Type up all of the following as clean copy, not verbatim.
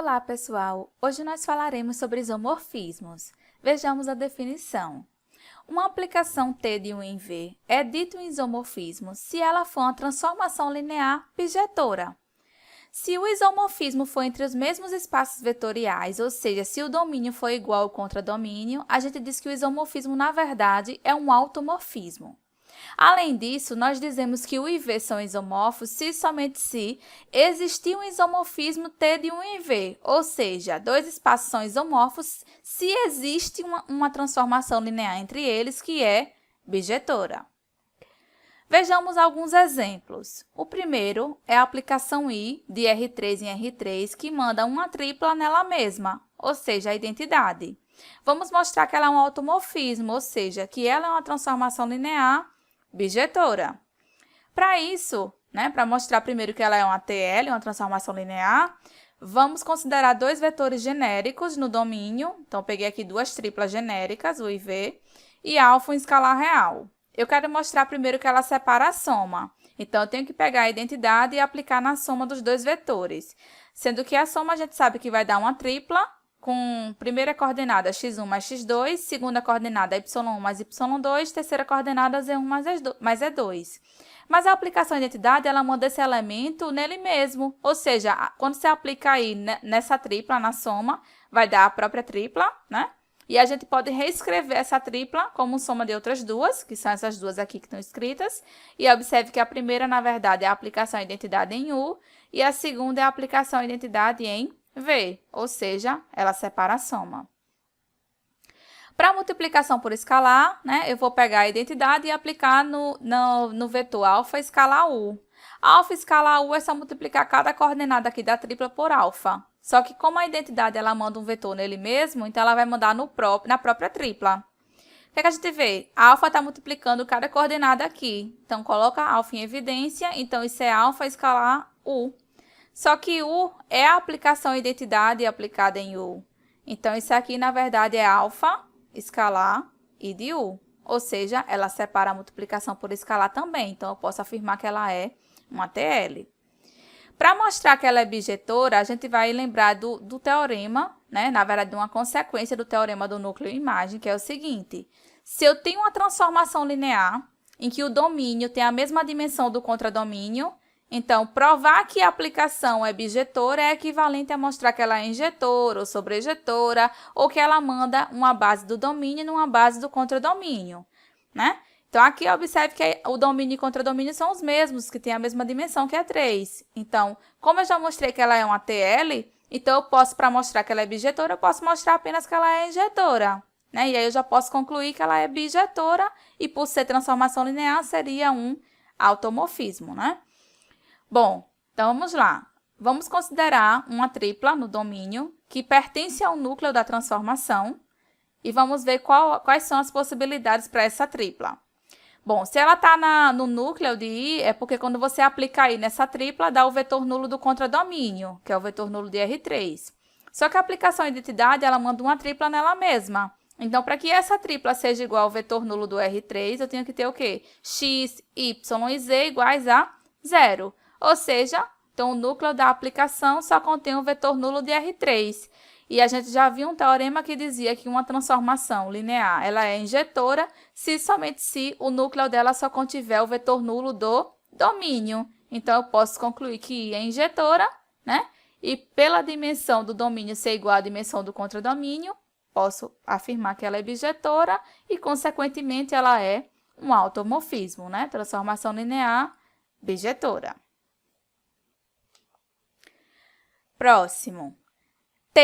Olá, pessoal! Hoje nós falaremos sobre isomorfismos. Vejamos a definição. Uma aplicação T de 1 em V é dito um isomorfismo se ela for uma transformação linear bijetora. Se o isomorfismo for entre os mesmos espaços vetoriais, ou seja, se o domínio for igual ao contradomínio, a gente diz que o isomorfismo, na verdade, é um automorfismo. Além disso, nós dizemos que U e V são isomorfos se e somente se existir um isomorfismo T de 1 em V, ou seja, dois espaços são isomorfos se existe uma transformação linear entre eles que é bijetora. Vejamos alguns exemplos. O primeiro é a aplicação I de R3 em R3 que manda uma tripla nela mesma, ou seja, a identidade. Vamos mostrar que ela é um automorfismo, ou seja, que ela é uma transformação linear bijetora. Para isso, para mostrar primeiro que ela é uma TL, uma transformação linear, vamos considerar dois vetores genéricos no domínio. Então, peguei aqui duas triplas genéricas, U e V, e alfa um escalar real. Eu quero mostrar primeiro que ela separa a soma. Então, eu tenho que pegar a identidade e aplicar na soma dos dois vetores. Sendo que a soma a gente sabe que vai dar uma tripla, com primeira coordenada x1 mais x2, segunda coordenada y1 mais y2, terceira coordenada z1 mais z2. Mas a aplicação de identidade, ela manda esse elemento nele mesmo, ou seja, quando você aplica aí nessa tripla, na soma, vai dar a própria tripla, né? E a gente pode reescrever essa tripla como soma de outras duas, que são essas duas aqui que estão escritas. E observe que a primeira, na verdade, é a aplicação de identidade em U, e a segunda é a aplicação de identidade em V, ou seja, ela separa a soma. Para multiplicação por escalar, eu vou pegar a identidade e aplicar no vetor alfa escalar U. Alfa escalar U é só multiplicar cada coordenada aqui da tripla por alfa. Só que como a identidade ela manda um vetor nele mesmo, então ela vai mandar na própria tripla. O que a gente vê? A alfa está multiplicando cada coordenada aqui. Então, coloca alfa em evidência, então isso é alfa escalar U. Só que U é a aplicação identidade aplicada em U. Então, isso aqui, na verdade, é alfa escalar I de U. Ou seja, ela separa a multiplicação por escalar também. Então, eu posso afirmar que ela é uma TL. Para mostrar que ela é bijetora, a gente vai lembrar do teorema, na verdade, de uma consequência do teorema do núcleo imagem, que é o seguinte. Se eu tenho uma transformação linear em que o domínio tem a mesma dimensão do contradomínio, então, provar que a aplicação é bijetora é equivalente a mostrar que ela é injetora ou sobrejetora, ou que ela manda uma base do domínio numa base do contradomínio, Então, aqui observe que o domínio e contradomínio são os mesmos, que têm a mesma dimensão, que é 3. Então, como eu já mostrei que ela é uma TL, então eu posso, para mostrar que ela é bijetora, eu posso mostrar apenas que ela é injetora, E aí eu já posso concluir que ela é bijetora e, por ser transformação linear, seria um automorfismo, Bom, então vamos lá. Vamos considerar uma tripla no domínio que pertence ao núcleo da transformação e vamos ver quais são as possibilidades para essa tripla. Bom, se ela está no núcleo de I, é porque quando você aplica I nessa tripla, dá o vetor nulo do contradomínio, que é o vetor nulo de R3. Só que a aplicação de identidade, ela manda uma tripla nela mesma. Então, para que essa tripla seja igual ao vetor nulo do R3, eu tenho que ter o quê? X, Y e Z iguais a 0. Ou seja, então o núcleo da aplicação só contém o vetor nulo de R3. E a gente já viu um teorema que dizia que uma transformação linear ela é injetora se somente se o núcleo dela só contiver o vetor nulo do domínio. Então, eu posso concluir que I é injetora, E pela dimensão do domínio ser igual à dimensão do contradomínio, posso afirmar que ela é bijetora e, consequentemente, ela é um automorfismo, Transformação linear bijetora. Próximo. T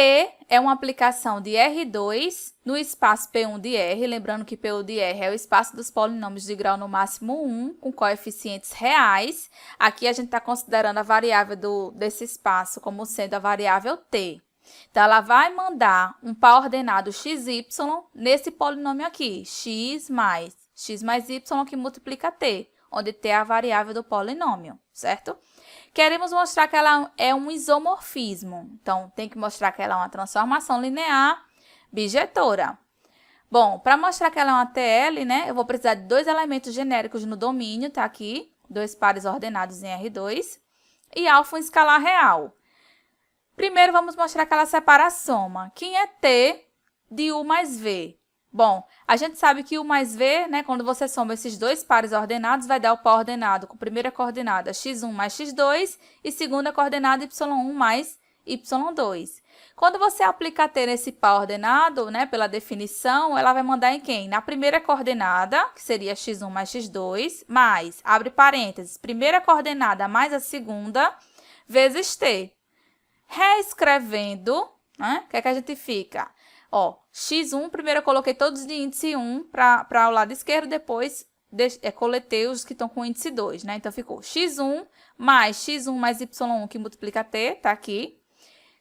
é uma aplicação de R2 no espaço P1 de R, lembrando que P1 de R é o espaço dos polinômios de grau no máximo 1, com coeficientes reais. Aqui a gente está considerando a variável desse espaço como sendo a variável T. Então, ela vai mandar um par ordenado XY nesse polinômio aqui, x mais y, que multiplica T, onde T é a variável do polinômio, certo? Queremos mostrar que ela é um isomorfismo. Então, tem que mostrar que ela é uma transformação linear bijetora. Bom, para mostrar que ela é uma TL, eu vou precisar de dois elementos genéricos no domínio, tá aqui, dois pares ordenados em R2, e alfa um escalar real. Primeiro, vamos mostrar que ela separa a soma. Quem é T de U mais V? Bom, a gente sabe que U mais V, né, quando você soma esses dois pares ordenados, vai dar o par ordenado com primeira coordenada x1 mais x2 e segunda coordenada y1 mais y2. Quando você aplica T nesse par ordenado, né, pela definição, ela vai mandar em quem? Na primeira coordenada, que seria x1 mais x2, mais, abre parênteses, primeira coordenada mais a segunda, vezes T. Reescrevendo, né, o que é que a gente fica? Ó, x1, primeiro eu coloquei todos de índice 1 para o lado esquerdo, depois coletei os que estão com índice 2, né? Então, ficou x1 mais y1 que multiplica t, tá aqui.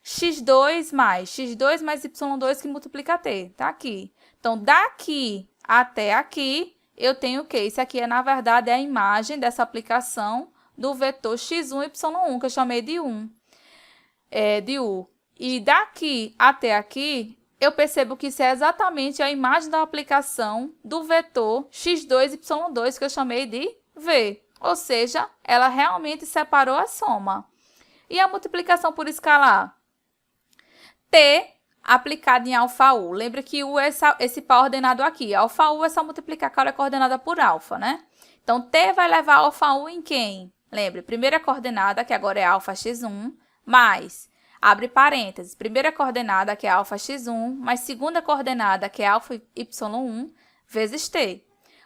x2 mais y2 que multiplica t, tá aqui. Então, daqui até aqui, eu tenho o quê? Isso aqui, na verdade, é a imagem dessa aplicação do vetor x1 y1, que eu chamei de 1. De U. E daqui até aqui, eu percebo que isso é exatamente a imagem da aplicação do vetor x2, y2, que eu chamei de V. Ou seja, ela realmente separou a soma. E a multiplicação por escalar? T aplicado em alfa U. Lembra que U é esse par ordenado aqui. Alfa U é só multiplicar a cara coordenada por alfa, né? Então, T vai levar alfa U em quem? Lembre, primeira coordenada, que agora é alfa x1, mais, abre parênteses, primeira coordenada, que é alfa x1, mais segunda coordenada, que é alfa y1, vezes t.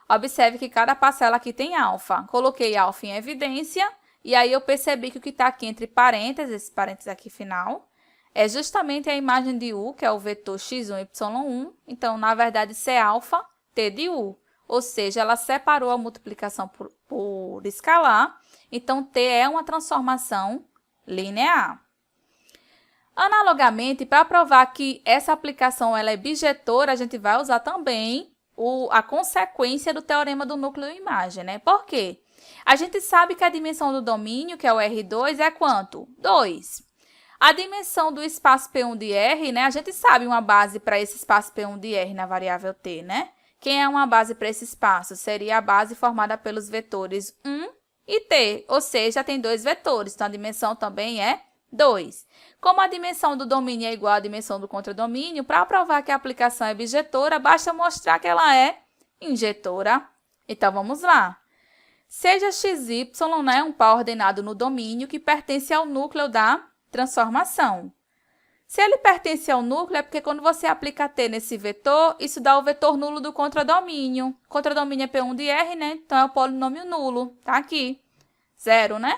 Observe que cada parcela aqui tem alfa. Coloquei alfa em evidência, e aí eu percebi que o que está aqui entre parênteses, esse parênteses aqui final, é justamente a imagem de U, que é o vetor x1, y1. Então, na verdade, isso é alfa t de U. Ou seja, ela separou a multiplicação por escalar. Então, t é uma transformação linear. Analogamente, para provar que essa aplicação ela é bijetora, a gente vai usar também a consequência do teorema do núcleo e imagem, né? Por quê? A gente sabe que a dimensão do domínio, que é o R2, é quanto? 2. A dimensão do espaço P1 de R, né? A gente sabe uma base para esse espaço P1 de R na variável t, né? Quem é uma base para esse espaço? Seria a base formada pelos vetores 1 e t, ou seja, tem dois vetores, então a dimensão também é 2. Como a dimensão do domínio é igual à dimensão do contradomínio, para provar que a aplicação é bijetora, basta mostrar que ela é injetora. Então, vamos lá. Seja xy, né, um par ordenado no domínio que pertence ao núcleo da transformação. Se ele pertence ao núcleo, é porque quando você aplica t nesse vetor, isso dá o vetor nulo do contradomínio. Contradomínio é P1 de R, né? Então, é o polinômio nulo. Tá aqui. 0, né?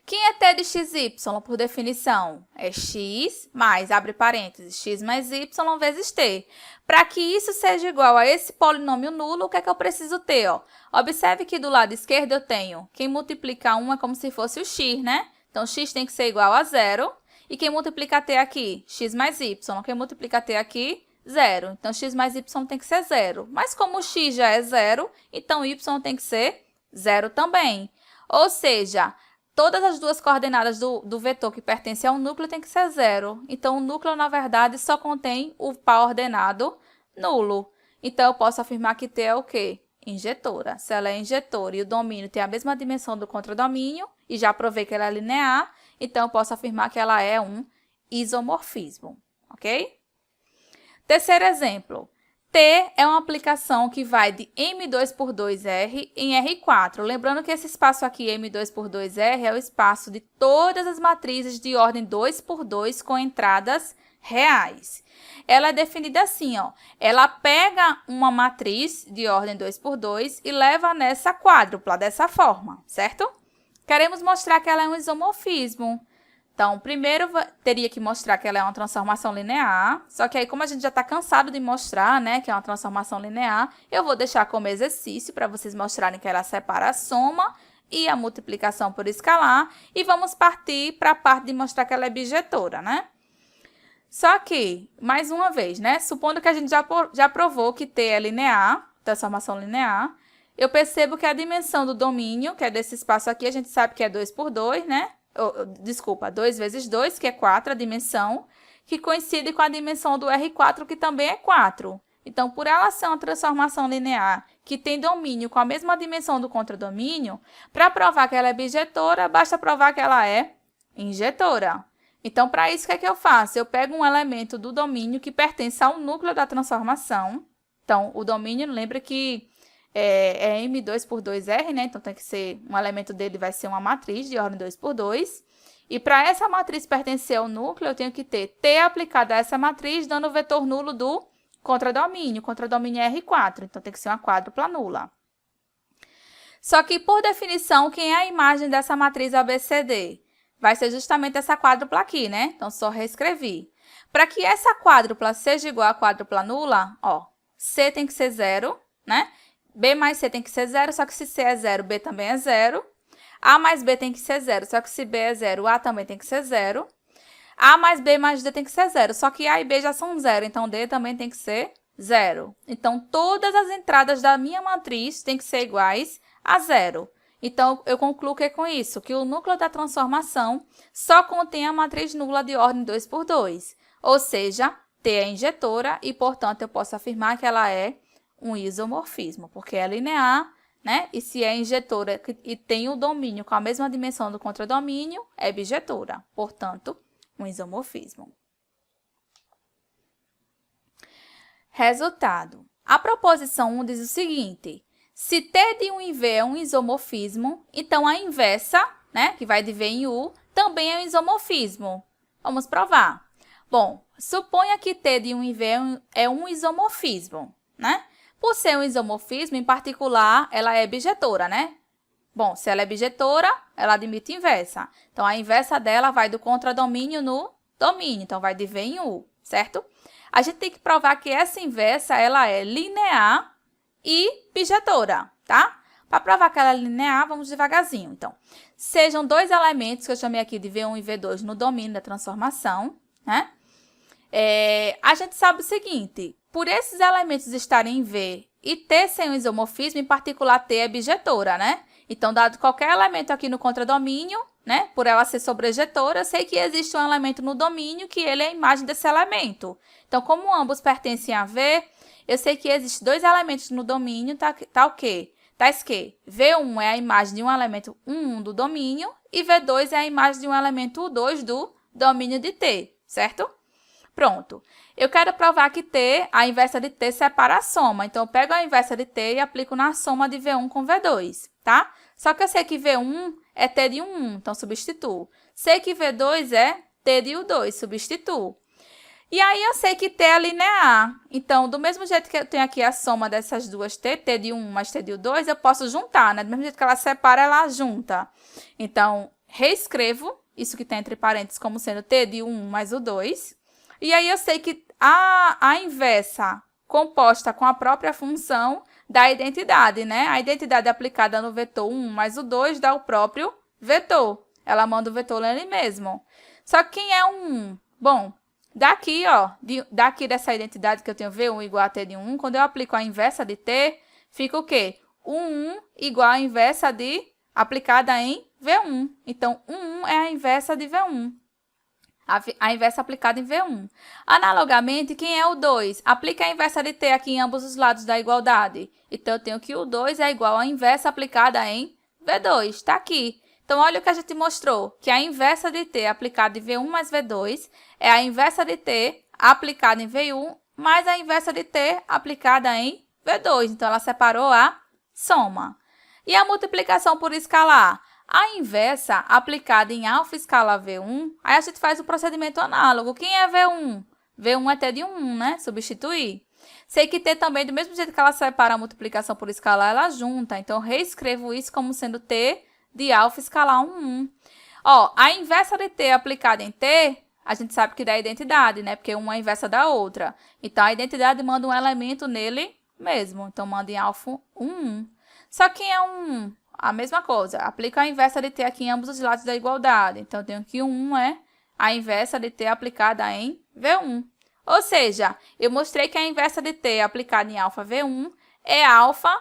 Quem é t de xy, por definição? É x mais, abre parênteses, x mais y vezes t. Para que isso seja igual a esse polinômio nulo, o que é que eu preciso ter? Ó? Observe que do lado esquerdo eu tenho, quem multiplica 1 é como se fosse o x, né? Então, x tem que ser igual a 0. E quem multiplica t aqui? X mais y. Quem multiplica t aqui? 0. Então, x mais y tem que ser 0. Mas como o x já é 0, então y tem que ser 0 também. Ou seja, todas as duas coordenadas do vetor que pertence ao núcleo tem que ser 0. Então, o núcleo, na verdade, só contém o par ordenado nulo. Então, eu posso afirmar que t é o quê? Injetora. Se ela é injetora e o domínio tem a mesma dimensão do contradomínio, e já provei que ela é linear, então, eu posso afirmar que ela é um isomorfismo, ok? Terceiro exemplo. T é uma aplicação que vai de M2 por 2R em R4. Lembrando que esse espaço aqui, M2 por 2R, é o espaço de todas as matrizes de ordem 2 por 2 com entradas reais. Ela é definida assim, ó. Ela pega uma matriz de ordem 2 por 2 e leva nessa quádrupla, dessa forma, certo? Queremos mostrar que ela é um isomorfismo. Então, primeiro, teria que mostrar que ela é uma transformação linear. Só que aí, como a gente já está cansado de mostrar, né, que é uma transformação linear, eu vou deixar como exercício para vocês mostrarem que ela separa a soma e a multiplicação por escalar. E vamos partir para a parte de mostrar que ela é bijetora, né? Só que, mais uma vez, né, supondo que a gente já provou que T é linear, transformação linear, eu percebo que a dimensão do domínio, que é desse espaço aqui, a gente sabe que é 2 por 2, né? Desculpa, 2 vezes 2, que é 4 a dimensão, que coincide com a dimensão do R4, que também é 4. Então, por ela ser uma transformação linear que tem domínio com a mesma dimensão do contradomínio, para provar que ela é bijetora, basta provar que ela é injetora. Então, para isso, o que é que eu faço? Eu pego um elemento do domínio que pertence ao núcleo da transformação. Então, o domínio, lembra que é M2 por 2R, né? Então, tem que ser, um elemento dele vai ser uma matriz de ordem 2 por 2. E para essa matriz pertencer ao núcleo, eu tenho que ter T aplicado a essa matriz, dando o vetor nulo do contradomínio. O contradomínio é R4, então tem que ser uma quádrupla nula. Só que, por definição, quem é a imagem dessa matriz ABCD? Vai ser justamente essa quádrupla aqui, né? Então, só reescrevi. Para que essa quádrupla seja igual à quádrupla nula, ó, C tem que ser 0, né? B mais C tem que ser 0, só que se C é 0, B também é 0. A mais B tem que ser 0, só que se B é 0, A também tem que ser 0. A mais B mais D tem que ser 0, só que A e B já são 0, então D também tem que ser 0. Então, todas as entradas da minha matriz têm que ser iguais a 0. Então, eu concluo que com isso, que o núcleo da transformação só contém a matriz nula de ordem 2 por 2, ou seja, T é injetora e, portanto, eu posso afirmar que ela é um isomorfismo, porque é linear, né? E se é injetora e tem o domínio com a mesma dimensão do contradomínio, é bijetora, portanto, um isomorfismo. Resultado. A proposição 1 diz o seguinte: se T de 1 em V é um isomorfismo, então a inversa, né, que vai de V em U, também é um isomorfismo. Vamos provar. Bom, suponha que T de 1 em V é um isomorfismo, né? Por ser um isomorfismo, em particular, ela é bijetora, né? Bom, se ela é bijetora, ela admite inversa. Então, a inversa dela vai do contradomínio no domínio. Então, vai de V em U, certo? A gente tem que provar que essa inversa, ela é linear e bijetora, tá? Para provar que ela é linear, vamos devagarzinho. Então, sejam dois elementos que eu chamei aqui de V1 e V2 no domínio da transformação, né? A gente sabe o seguinte: por esses elementos estarem em V e T ser um isomorfismo, em particular T é bijetora, né? Então, dado qualquer elemento aqui no contradomínio, né? Por ela ser sobrejetora, eu sei que existe um elemento no domínio que ele é a imagem desse elemento. Então, como ambos pertencem a V, eu sei que existem dois elementos no domínio, tá o quê? Tais que V1 é a imagem de um elemento 1 do domínio e V2 é a imagem de um elemento 2 do domínio de T, certo? Pronto. Eu quero provar que T, a inversa de T, separa a soma. Então, eu pego a inversa de T e aplico na soma de V1 com V2, tá? Só que eu sei que V1 é T de 1, então substituo. Sei que V2 é T de U2, substituo. E aí, eu sei que T é linear. Então, do mesmo jeito que eu tenho aqui a soma dessas duas T, T de 1 mais T de U2, eu posso juntar, né? Do mesmo jeito que ela separa, ela junta. Então, reescrevo isso que tem entre parênteses como sendo T de 1 mais U2. E aí, eu sei que a inversa composta com a própria função dá a identidade, né? A identidade aplicada no vetor 1 mais o 2 dá o próprio vetor. Ela manda o vetor nele mesmo. Só que quem é um 1? Bom, daqui, ó, daqui dessa identidade que eu tenho V1 igual a T de 1, quando eu aplico a inversa de T, fica o quê? 1 igual a inversa de aplicada em V1. Então, 1 é a inversa de V1. A inversa aplicada em V1. Analogamente, quem é o 2? Aplica a inversa de T aqui em ambos os lados da igualdade. Então, eu tenho que o 2 é igual à inversa aplicada em V2. Está aqui. Então, olha o que a gente mostrou, que a inversa de T aplicada em V1 mais V2 é a inversa de T aplicada em V1 mais a inversa de T aplicada em V2. Então, ela separou a soma. E a multiplicação por escalar? A inversa aplicada em alfa escalar V1, aí a gente faz o procedimento análogo. Quem é V1? V1 é T de 1, né? Substituir. Sei que T também, do mesmo jeito que ela separa a multiplicação por escalar, ela junta. Então, reescrevo isso como sendo T de alfa escalar 1. Ó, a inversa de T aplicada em T, a gente sabe que dá a identidade, né? Porque uma é a inversa da outra. Então, a identidade manda um elemento nele mesmo. Então, manda em alfa 1. Só que é 1. A mesma coisa, aplico a inversa de T aqui em ambos os lados da igualdade. Então, eu tenho que 1 é a inversa de T aplicada em V1. Ou seja, eu mostrei que a inversa de T aplicada em alfa V1 é alfa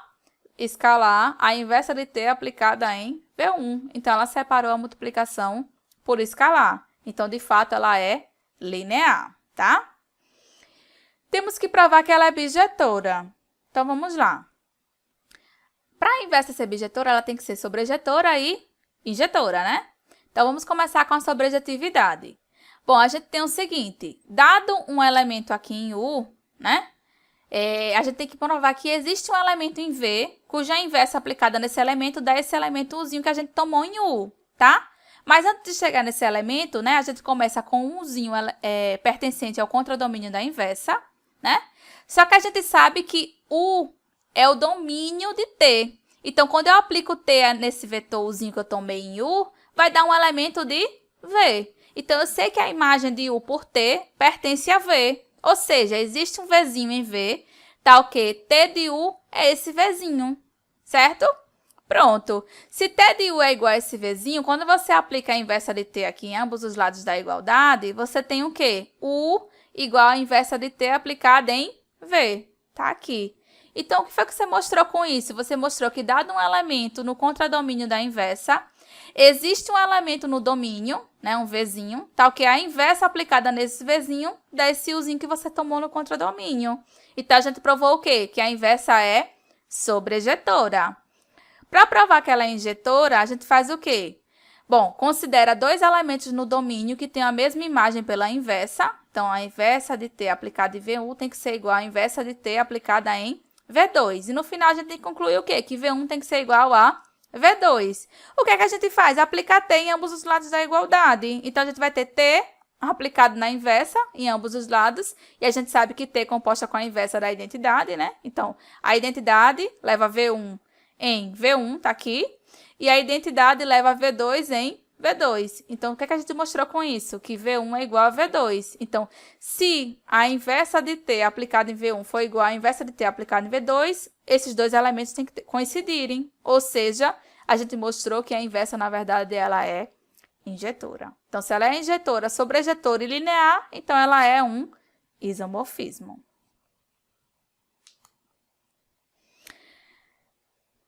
escalar a inversa de T aplicada em V1. Então, ela separou a multiplicação por escalar. Então, de fato, ela é linear, tá? Temos que provar que ela é bijetora. Então, vamos lá. Para a inversa ser bijetora, ela tem que ser sobrejetora e injetora, né? Então, vamos começar com a sobrejetividade. Bom, a gente tem o seguinte, dado um elemento aqui em U, né? A gente tem que provar que existe um elemento em V, cuja inversa aplicada nesse elemento dá esse elemento Uzinho que a gente tomou em U, tá? Mas antes de chegar nesse elemento, né, a gente começa com um Uzinho pertencente ao contradomínio da inversa, né? Só que a gente sabe que U é o domínio de T. Então, quando eu aplico T nesse vetor Uzinho que eu tomei em U, vai dar um elemento de V. Então, eu sei que a imagem de U por T pertence a V. Ou seja, existe um Vzinho em V, tal que T de U é esse Vzinho, certo? Pronto. Se T de U é igual a esse Vzinho, quando você aplica a inversa de T aqui em ambos os lados da igualdade, você tem o quê? U igual a inversa de T aplicada em V. Tá aqui. Então, o que foi que você mostrou com isso? Você mostrou que, dado um elemento no contradomínio da inversa, existe um elemento no domínio, né, um Vzinho, tal que a inversa aplicada nesse Vzinho dá esse Uzinho que você tomou no contradomínio. Então, a gente provou o quê? Que a inversa é sobrejetora. Para provar que ela é injetora, a gente faz o quê? Bom, considera dois elementos no domínio que têm a mesma imagem pela inversa. Então, a inversa de T aplicada em V1 tem que ser igual à inversa de T aplicada em V2. E no final, a gente tem que concluir o quê? Que V1 tem que ser igual a V2. O que é que a gente faz? Aplica T em ambos os lados da igualdade. Então, a gente vai ter T aplicado na inversa em ambos os lados. E a gente sabe que T é composta com a inversa da identidade, né? Então, a identidade leva V1 em V1, tá aqui. E a identidade leva V2 em V2. Então, o que é que a gente mostrou com isso? Que V1 é igual a V2. Então, se a inversa de T aplicada em V1 for igual à inversa de T aplicada em V2, esses dois elementos têm que coincidirem. Ou seja, a gente mostrou que a inversa, na verdade, ela é injetora. Então, se ela é injetora, sobrejetora e linear, então ela é um isomorfismo.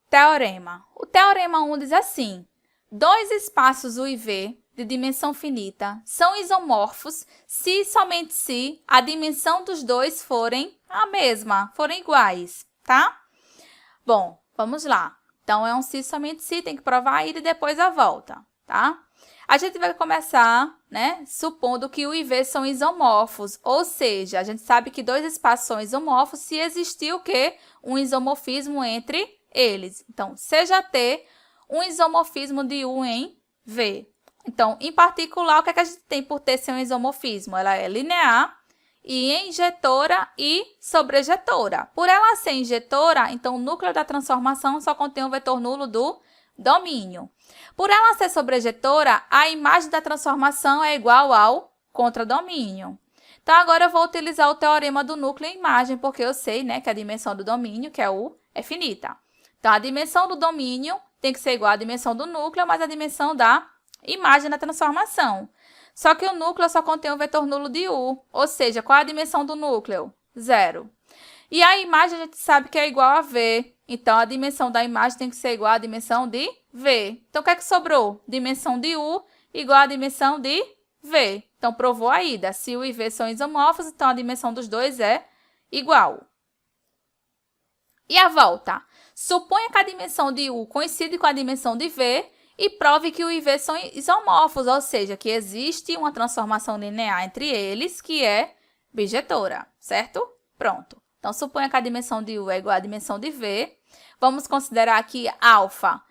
Teorema. O teorema 1 diz assim: dois espaços U e V de dimensão finita são isomorfos se e somente se a dimensão dos dois forem a mesma, forem iguais, tá? Bom, vamos lá. Então, é um se e somente se, tem que provar a ida e depois a volta, tá? A gente vai começar, né, supondo que U e V são isomorfos, ou seja, a gente sabe que dois espaços são isomorfos se existir o quê? Um isomorfismo entre eles. Então, seja T um isomorfismo de U em V. Então, em particular, o que é que a gente tem por T ser um isomorfismo? Ela é linear e injetora e sobrejetora. Por ela ser injetora, então o núcleo da transformação só contém o vetor nulo do domínio. Por ela ser sobrejetora, a imagem da transformação é igual ao contradomínio. Então, agora eu vou utilizar o teorema do núcleo em imagem, porque eu sei, né, que a dimensão do domínio, que é U, é finita. Então, a dimensão do domínio tem que ser igual à dimensão do núcleo, mais a dimensão da imagem da transformação. Só que o núcleo só contém o vetor nulo de U, ou seja, qual é a dimensão do núcleo? 0. E a imagem a gente sabe que é igual a V, então a dimensão da imagem tem que ser igual à dimensão de V. Então, o que é que sobrou? Dimensão de U igual à dimensão de V. Então, provou a ida. Se U e V são isomorfos, então a dimensão dos dois é igual. E a volta? Suponha que a dimensão de U coincide com a dimensão de V e prove que U e V são isomorfos, ou seja, que existe uma transformação linear entre eles, que é bijetora, certo? Pronto. Então, suponha que a dimensão de U é igual à dimensão de V. Vamos considerar aqui alfa,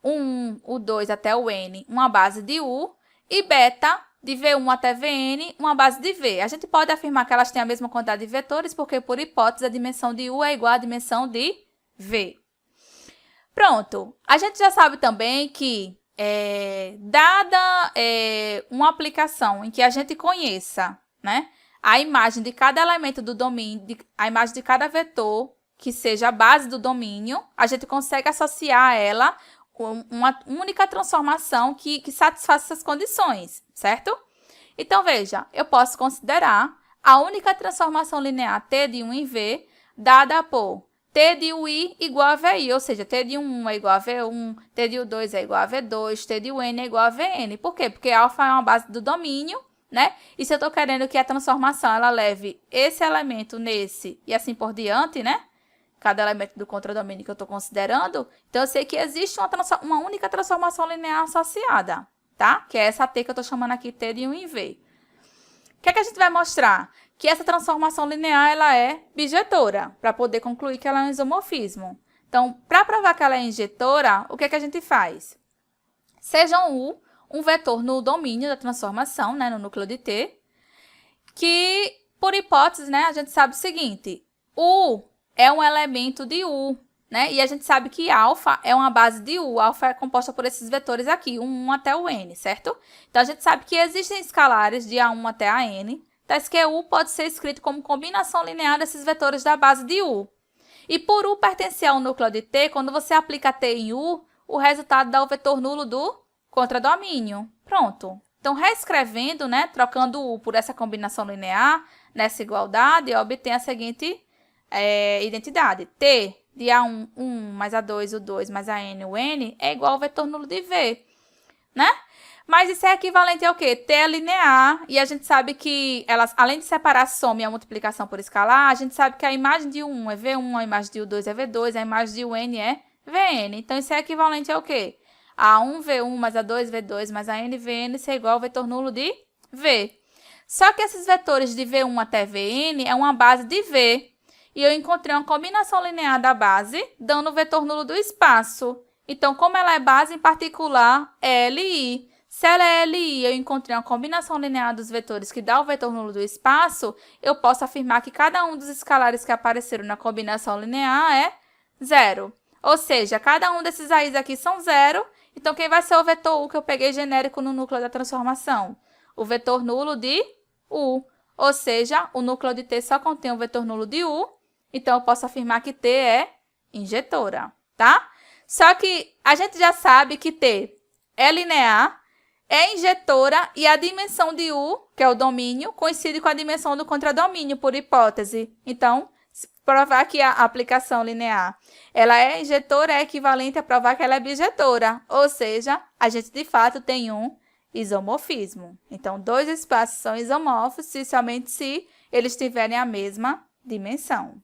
o 1, o 2 até o N, uma base de U, e beta, de V1 até Vn, uma base de V. A gente pode afirmar que elas têm a mesma quantidade de vetores, porque, por hipótese, a dimensão de U é igual à dimensão de V. Pronto. A gente já sabe também que, dada uma aplicação em que a gente conheça, né, a imagem de cada elemento do domínio, a imagem de cada vetor que seja a base do domínio, a gente consegue associar a ela uma única transformação que satisfaça essas condições, certo? Então, veja, eu posso considerar a única transformação linear T de 1 em V dada por T de UI igual a VI, ou seja, T de 1 é igual a V1, T de U2 é igual a V2, T de UN é igual a Vn. Por quê? Porque alfa é uma base do domínio, né? E se eu estou querendo que a transformação ela leve esse elemento nesse e assim por diante, né? Cada elemento do contradomínio que eu estou considerando, então eu sei que existe uma única transformação linear associada, tá? Que é essa T que eu estou chamando aqui T de 1 em V. O que é que a gente vai mostrar? Que essa transformação linear ela é bijetora, para poder concluir que ela é um isomorfismo. Então, para provar que ela é injetora, o que é que a gente faz? Seja U um vetor no domínio da transformação, né, no núcleo de T, que, por hipótese, né, a gente sabe o seguinte, U é um elemento de U, né, e a gente sabe que alfa é uma base de U, alfa é composta por esses vetores aqui, 1 até o N, certo? Então, a gente sabe que existem escalares de A1 até a N, tais que U pode ser escrito como combinação linear desses vetores da base de U. E por U pertencer ao núcleo de T, quando você aplica T em U, o resultado dá o vetor nulo do contradomínio. Pronto. Então, reescrevendo, né, trocando U por essa combinação linear, nessa igualdade, eu obtenho a seguinte identidade. T de A1, 1, mais A2, o 2, mais a N, o N, é igual ao vetor nulo de V, né? Mas isso é equivalente ao quê? T é linear, e a gente sabe que, elas, além de separar a soma e a multiplicação por escalar, a gente sabe que a imagem de U1 é V1, a imagem de U2 é V2, a imagem de UN é Vn. Então, isso é equivalente ao quê? A1 V1 mais A2 V2 mais a N Vn, isso é igual ao vetor nulo de V. Só que esses vetores de V1 até Vn é uma base de V, e eu encontrei uma combinação linear da base, dando o vetor nulo do espaço. Então, como ela é base em particular, Li. Se ela é Li, eu encontrei uma combinação linear dos vetores que dá o vetor nulo do espaço, eu posso afirmar que cada um dos escalares que apareceram na combinação linear é 0. Ou seja, cada um desses A's aqui são 0, então quem vai ser o vetor U que eu peguei genérico no núcleo da transformação? O vetor nulo de U. Ou seja, o núcleo de T só contém o vetor nulo de U, então eu posso afirmar que T é injetora, tá? Só que a gente já sabe que T é linear, é injetora e a dimensão de U, que é o domínio, coincide com a dimensão do contradomínio, por hipótese. Então, provar que a aplicação linear ela é injetora é equivalente a provar que ela é bijetora. Ou seja, a gente de fato tem um isomorfismo. Então, dois espaços são isomorfos somente se eles tiverem a mesma dimensão.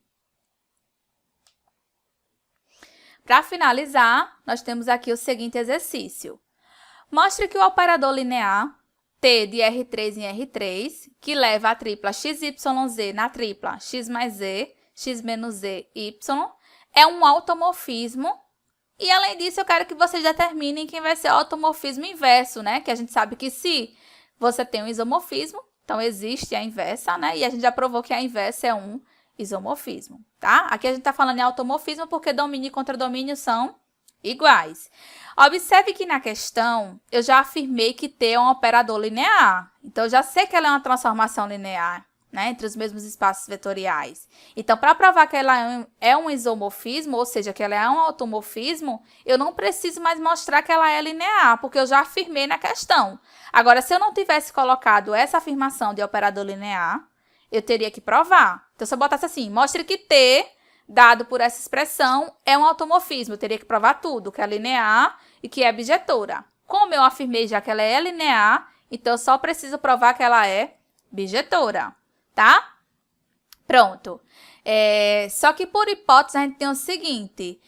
Para finalizar, nós temos aqui o seguinte exercício. Mostre que o operador linear T de R3 em R3, que leva a tripla XYZ na tripla X mais Z, X menos Z, Y, é um automorfismo. E, além disso, eu quero que vocês determinem quem vai ser o automorfismo inverso, né? Que a gente sabe que se você tem um isomorfismo, então existe a inversa, né? E a gente já provou que a inversa é um isomorfismo, tá? Aqui a gente está falando em automorfismo porque domínio e contradomínio são iguais. Observe que na questão eu já afirmei que T é um operador linear. Então, eu já sei que ela é uma transformação linear, né, entre os mesmos espaços vetoriais. Então, para provar que ela é um isomorfismo, ou seja, que ela é um automorfismo, eu não preciso mais mostrar que ela é linear, porque eu já afirmei na questão. Agora, se eu não tivesse colocado essa afirmação de operador linear, eu teria que provar. Então, se eu botasse assim, mostre que T, dado por essa expressão, é um automorfismo. Eu teria que provar tudo, que é linear e que é bijetora. Como eu afirmei já que ela é linear, então eu só preciso provar que ela é bijetora, tá? Pronto. Só que por hipótese a gente tem o seguinte,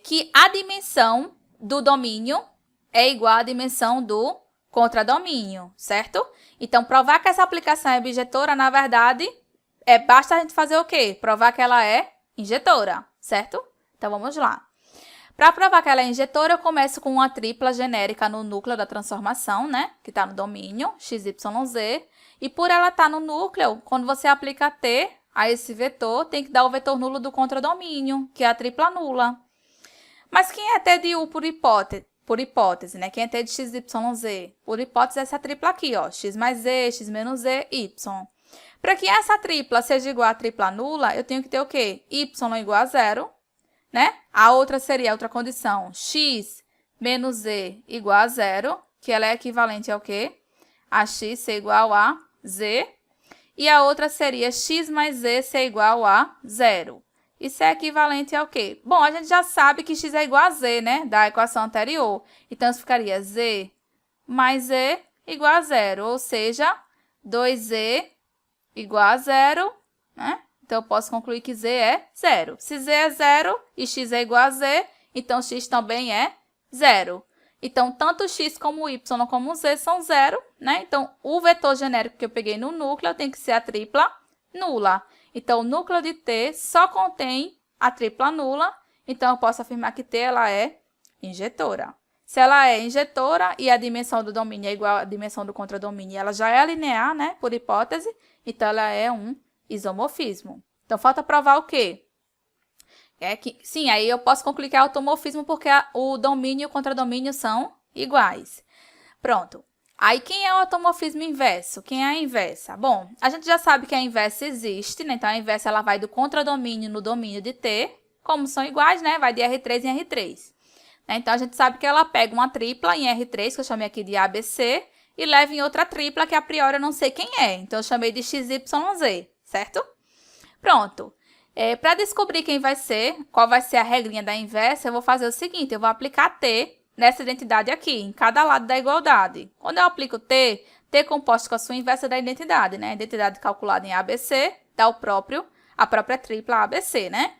que a dimensão do domínio é igual à dimensão do contradomínio, certo? Então, provar que essa aplicação é bijetora, na verdade, basta a gente fazer o quê? Provar que ela é injetora, certo? Então, vamos lá. Para provar que ela é injetora, eu começo com uma tripla genérica no núcleo da transformação, né? Que está no domínio, XYZ. E por ela estar no núcleo, quando você aplica T a esse vetor, tem que dar o vetor nulo do contradomínio, que é a tripla nula. Mas quem é T de U por hipótese, né? Quem é T de XYZ? Por hipótese, essa tripla aqui, ó. X mais Z, X menos Z, Y. Para que essa tripla seja igual à tripla nula, eu tenho que ter o quê? Y igual a 0, né? A outra seria a outra condição, x menos z igual a 0, que ela é equivalente ao quê? A x ser igual a z. E a outra seria x mais z ser igual a 0. Isso é equivalente ao quê? Bom, a gente já sabe que x é igual a z, né? Da equação anterior. Então, isso ficaria z mais z igual a 0, ou seja, 2z igual a 0, né? Então, eu posso concluir que z é 0. Se z é 0 e x é igual a z, então x também é 0. Então, tanto x como y como z são 0, né? Então, o vetor genérico que eu peguei no núcleo tem que ser a tripla nula. Então, o núcleo de T só contém a tripla nula, então eu posso afirmar que T ela é injetora. Se ela é injetora e a dimensão do domínio é igual à dimensão do contradomínio, ela já é linear, né, por hipótese, então ela é um isomorfismo. Então, falta provar o quê? Sim, aí eu posso concluir que é automorfismo porque o domínio e o contradomínio são iguais. Pronto. Aí, quem é o automorfismo inverso? Quem é a inversa? Bom, a gente já sabe que a inversa existe, né? Então, a inversa ela vai do contradomínio no domínio de T, como são iguais, né? Vai de R3 em R3. Então, a gente sabe que ela pega uma tripla em R3, que eu chamei aqui de ABC, e leva em outra tripla que a priori eu não sei quem é. Então, eu chamei de XYZ, certo? Pronto. Para descobrir quem vai ser, qual vai ser a regrinha da inversa, eu vou fazer o seguinte, eu vou aplicar T nessa identidade aqui, em cada lado da igualdade. Quando eu aplico T, T composto com a sua inversa da identidade, né? A identidade calculada em ABC dá a própria tripla ABC, né?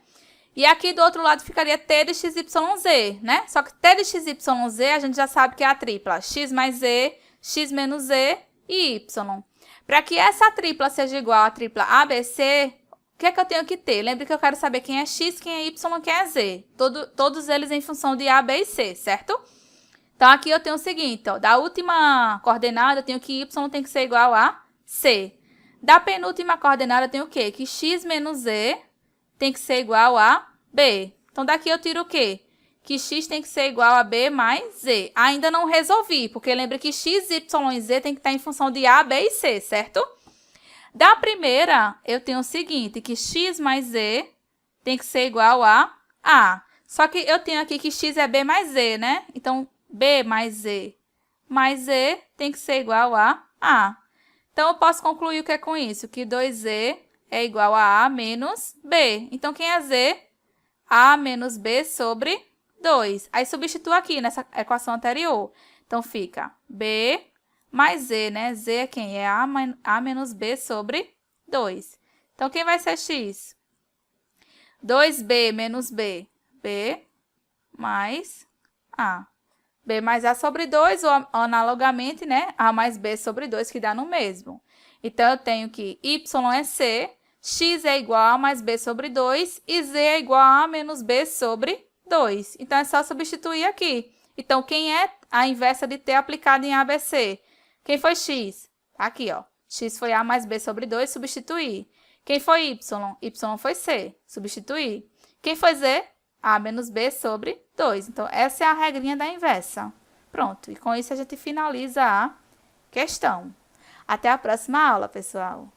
E aqui do outro lado ficaria T de XYZ, né? Só que T de XYZ a gente já sabe que é a tripla X mais Z, X menos Z e Y. Para que essa tripla seja igual à tripla ABC, o que é que eu tenho que ter? Lembre que eu quero saber quem é X, quem é Y, quem é Z. Todos eles em função de A, B e C, certo? Então, aqui eu tenho o seguinte, ó, da última coordenada eu tenho que Y tem que ser igual a C. Da penúltima coordenada eu tenho o quê? Que X menos Z tem que ser igual a B. Então, daqui eu tiro o quê? Que X tem que ser igual a B mais Z. Ainda não resolvi, porque lembra que X, Y e Z tem que estar em função de A, B e C, certo? Da primeira, eu tenho o seguinte, que X mais Z tem que ser igual a A. Só que eu tenho aqui que X é B mais Z, né? Então, B mais Z tem que ser igual a A. Então, eu posso concluir o que é com isso? Que 2Z é igual a A menos B. Então, quem é Z? A menos B sobre 2. Aí, substituo aqui nessa equação anterior. Então, fica B mais Z, né? Z é quem? É A menos B sobre 2. Então, quem vai ser X? 2B menos B. B mais A. B mais A sobre 2, ou analogamente, né? A mais B sobre 2, que dá no mesmo. Então, eu tenho que Y é C, X é igual a A mais B sobre 2 e Z é igual a A menos B sobre 2. Então, é só substituir aqui. Então, quem é a inversa de T aplicada em ABC? Quem foi X? Aqui, ó. X foi A mais B sobre 2, substituir. Quem foi Y? Y foi C, substituir. Quem foi Z? A menos B sobre 2. Então, essa é a regrinha da inversa. Pronto, e com isso a gente finaliza a questão. Até a próxima aula, pessoal!